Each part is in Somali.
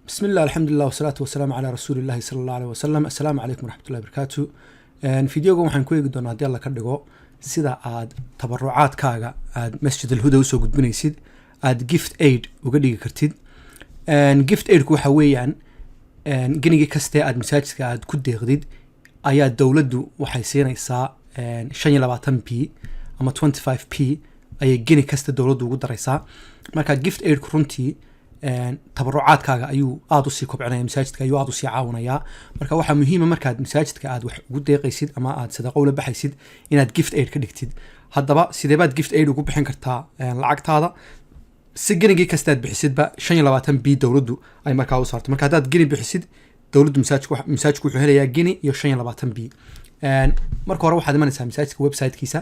بسم الله الحمد لله والصلاة والسلام على رسول الله صلى الله عليه وسلم. السلام عليكم ورحمة الله وبركاته. فيديوغا waxaan ku eegi doonaa hadii alla ka dhigo sida aad tabarucaadkaaga aad Masjid al-Huda usoo gudbinaysid aad gift aid uga dhigi kartid. Gift aid ku waxa weeyaan giniga kaste aad masaajidka aad ku deeqdid ayaa dawladdu waxay siinaysaa 25p ama 25p ayay gini kasta dawladdu ugu daraysaa. Marka gift aid ku runtii tabarucaadkaaga ayuu aad u sii kobcinaya masaajidka ayuu aad u sii caawinayaa. Marka waxa muhiim ah markaad masaajidka aad wax ugu deeqaysid ama aad sadaqo la baxaysid inaad gift aid ka dhigtid. Haddaba sidee baad gift aid ugu bixin kartaa lacagtaada si ginigi kasta aad bixisidba 25p dawladdu ay markaa u saarto. Marka hadaad gini bixisid dawladdu masaajidku wuxuu helayaa gini iyo 25p. marka hore waxaad imanaysaa masaajidka website-kiisa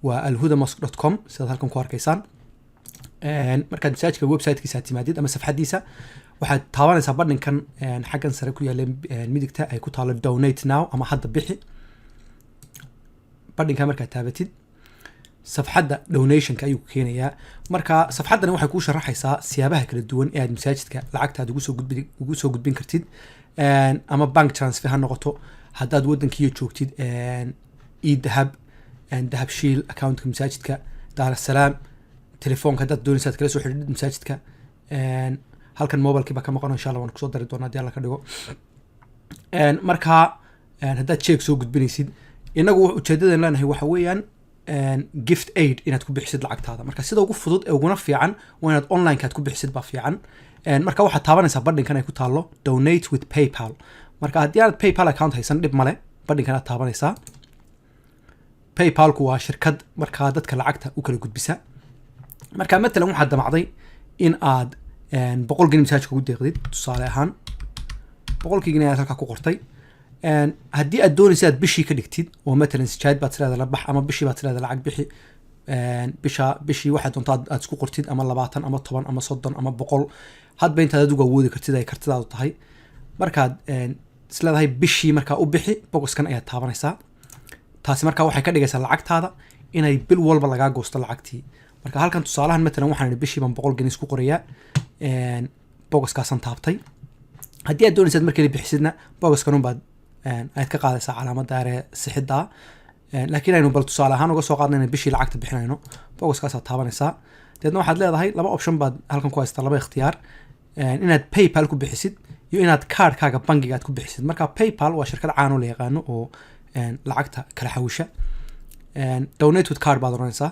waa alhudamosque.com sida halkan ku arkaysaan. markaad masaajidka website-kiisa timaadid ama safxadiisa waxaad taabanaysaa badhankan xaggan sare ku yaala midigta ay ku taalo donate now ama hadda bixi. badhanka markaad taabatid safxadda donationka ayuu keenayaa. marka safxaddani waxay kuu sharaxaysaa siyaabaha kala duwan ee aad masaajidka lacagtaada ugu soo gudbin kartid. ama bank transfer ha noqoto haddaad waddankiiyo joogtid e-dahab dahab shiil accountka masaajidka Dar es Salaam telefoonka haddaad doonaysaad kala soo xidhiidhid masaajidka. halkan mobilkiiba ka maqan insha Allah waan kusoo dari doonaa hadii alla ka dhigo. marka haddaad check soo gudbinaysid inagu ujeedadan leenahay waxa weeyaan gift aid inaad ku bixisid lacagtaada. marka sida ugu fudud ee uguna fiican waa inaad online kaad ku bixisid baa fiican. marka waxaad taabanaysaa badhankan ay ku taalo donate with PayPal. marka haddii aad PayPal account haysan dhib male badhankan aad taabanaysaa. PayPalku waa shirkad markaa dadka lacagta u kala gudbisa. marka matalan waxaad damacday in aad 100 gini masaajidka ugu deeqdid tusaale ahaan 100 gini aad halka ku qortay. haddii aad doonaysid aad bishii ka dhigtid oo matalan sijaayad baad tirada la bax ama bishii baad tirada lacag bixi bishii waxaad doontaa aad isku qortid ama 20 ama 10 ama 30 ama 100 hadba intaad adigu awoodi kartid ay kartidaadu tahay. markaad isleedahay bishii markaa u bixi boxkan ayaad taabanaysaa. taasi markaa waxay ka dhigaysaa lacagtaada inay bil walba lagaa goosto lacagtii. marka halkan tusaalahan matalan waxaan bishii baan 100 gini isku qorayaa boxkaasan taabtay. haddii aad doonaysid markii la bixisidna boxkan baad aad ka qaadaysaa calaamadda ee sixidda. laakiin aynu bal tusaale ahaan uga soo qaadnayna bishii lacagta bixinayno boxkaas aad taabanaysaa. deedna waxaad leedahay laba option baad halkan ku haystaa laba ikhtiyaar inaad PayPal ku bixisid iyo inaad kaarkaaga bangiga aad ku bixisid. marka PayPal waa shirkad caan oo la yaqaano oo lacagta kala xawisha. donate with card baad oranaysaa.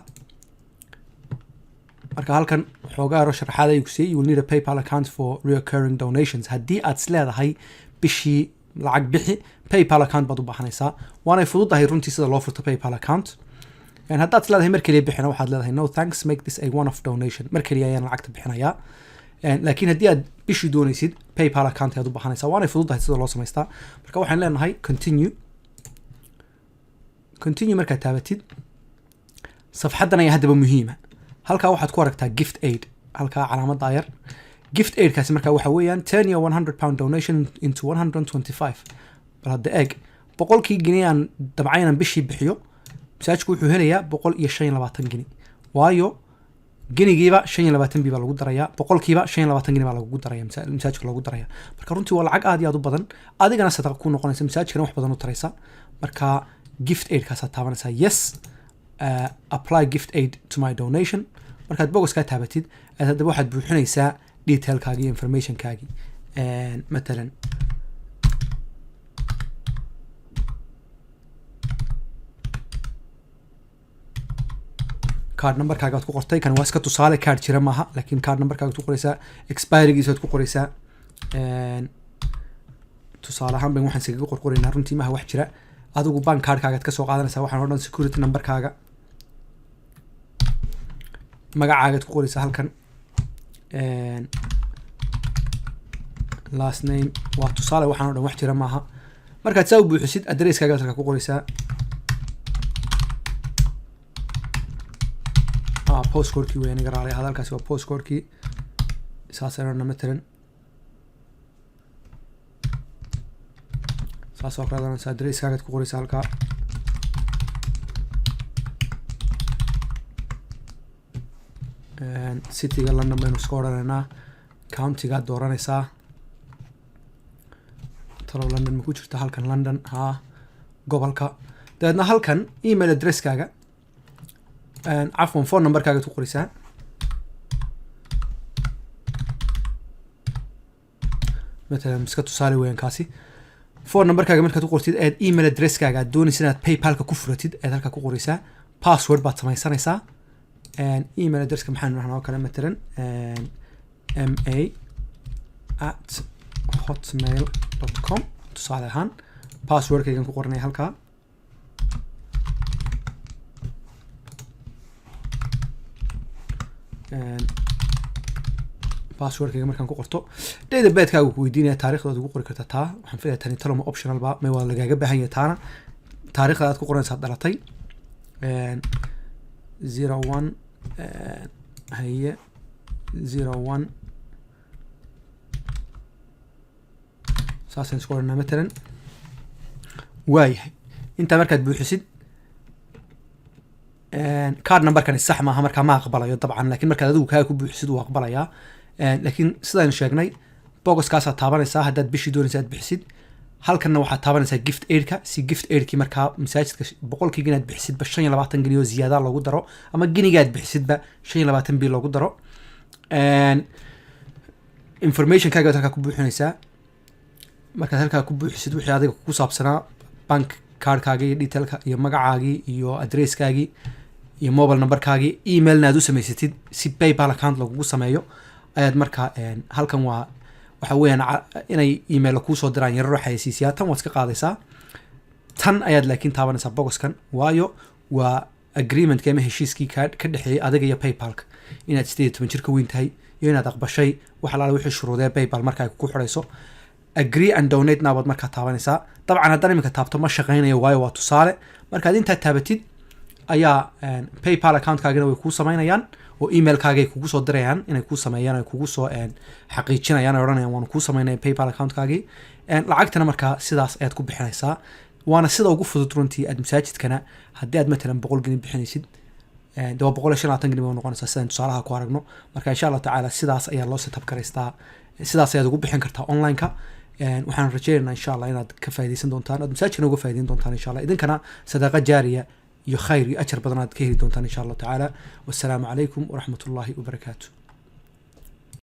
marka halkan xoogaa yaro sharaxaad ayuu ku siiyay you will need a PayPal account for recurring donations. haddii aad isleedahay bishii lacag bixi PayPal account baad u baahanaysaa. waanay fududahay runtii sida loo furto PayPal account. haddaad isleedahay mar kaliya bixina waxaad leedahay no thanks make this a one off donation mar kaliya ayaan lacagta bixinayaa. laakiin haddii aad bishii doonaysid PayPal account ayaad u baahanaysaa. waanay fududahay sida loo samaystaa. marka waxaan leenahay continue markaad taabatid safxaddan ayaa haddaba muhiima. halkaa waxaad ku aragtaa gift aid halkaa calaamadda ayar gift aid kaasi markaa waxa weeyaan turn your £100 donation into 125. bal hadda eeg 100kii gini aan dabcaynan bishii bixiyo masaajidku wuxuu helayaa 125 gini waayo ginigiiba 25p baa lagu darayaa 100kiiba 25 gini baa lagu darayaa masaajidka lagu darayaa. marka runtii waa lacag aad iyo aad u badan adigana sadaqa ku noqonaysa masaajidkana wax badan u taraysa. marka gift aid kaas aad taabanaysaa yes apply gift aid to my donation. markaad boxka taabatid hadaba waxaad buuxinaysaa detailkaaga iyo informationkaaga. matalan card numberkaaga aad ku qortay kan waa iska tusaale card jira maaha laakiin card numberkaaga ku qoraysaa expirygiisa aad ku qoraysaa. tusaale ahaan baan waxaan isaga qorqoraynaa runtii maaha wax jira adigu bank cardkaaga aad ka soo qaadanaysaa waxaan oo dhan security numberkaaga magacaaga aad ku qoraysaa halkan last name waa tusaale waxaan oo dhan wax jira maaha. markaad saa u buuxisid addresskaaga halka ku qoraysaa postcode-kii weyn iga raali hadalkaasi waa postcode-kii saasana matalan saasoo kale adanaysaa addresskaaga aad ku qoraysaa halkaa. cityga London baynu iska odhanaynaa countigaad dooranaysaa talo london ma ku jirta halkan london haa gobolka dabeedna halkan email addresskaaga cafwan phone numberkaaga ku qoraysaa مثلا مسكت تصالي وين كاسي phone numberkaaga markaad ku qortid aad email addresskaaga aad doonaysid inaad paypalka ku furatid aad halka ku qoraysaa password baad samaysanaysaa email addresska maxaan rahnaa oo kale مثلا ma@hotmail.com tusaale ahaan passwordkaygan ku qoranaya halkaa passwordkayga markaan ku qorto database-kaaga ku weydiinaya taariikhdooda ugu qori karta taa waxaan filayaa tani talo ma optional ba ma waa lagaaga baahan yahay taana taariikhda aad ku qoranaysaa dhalatay 01 haye 01 saasaan isku qoranaa matalan waayahay intaa markaad buuxisid card numberkani sax maaha markaa ma aqbalayo dabcan laakiin markaad adigu kaaga ku buuxisid wuu aqbalayaa laakiin sidaan sheegnay bogoskaasaad taabanaysaa haddaad bishii doonaysa aad bixisid halkanna waxaad taabanaysaa gift aidka si gift aidkii markaa masaajidka boqolkiiba inaad bixisidba 25 gini oo ziyaada loogu daro ama ginigaad bixisidba 25 bil loogu daro informationkaaga halkaa ku buuxinaysaa markaad halkaa ku buuxisid wixii adiga ku saabsanaa bank cardkaaga iyo detailka iyo magacaagii iyo addresskaagii iyo mobile numberkaagii emailna aad u samaysatid si paypal account lagugu sameeyo ayaad markaa halkan waa waxa weeyaan inay email kuu soo diraan yararo xayeysiisyaa tan waad iska qaadaysaa tan ayaad laakiin taabanaysaa bogoskan waayo waa agreementka ama heshiiskii ka dhexeeyay adiga iyo paypalka inaad 18 jir ka weyn tahay iyo inaad aqbashay wax alaala wixii shuruudee paypal marka ay ku xirayso agree and donate naabad markaa taabanaysaa dabcan haddana iminka taabto ma shaqaynayo waayo waa tusaale markaad intaa taabatid ayaa paypal accountkaagina way kuu samaynayaan oo emailkaagay kugu soo dirayaan inay kuu sameeyaan ay kugu soo xaqiijinayaan ay odhanayaan waanu kuu samaynaya paypal accountkaagii lacagtana markaa sidaas ayaad ku bixinaysaa waana sida ugu fudud runtii aad masaajidkana haddii aad matalan 100 gini bixinaysid de waa 150 gini bay noqonaysaa sidaan tusaalaha ku aragno marka insha Allah tacaala sidaas ayaa loo setup garaystaa sidaas ayaad ugu bixin kartaa online-ka waxaan rajaynaynaa insha Allah inaad ka faa'iideysan doontaan aad masaajidkana uga faa'iideyn doontaan insha Allah idinkana sadaqa jaariya iyo khayr iyo ajar badan aad ka heli doontaan insha Allah tacaala wassalaamu calaykum waraxmatullaahi wabarakaatuh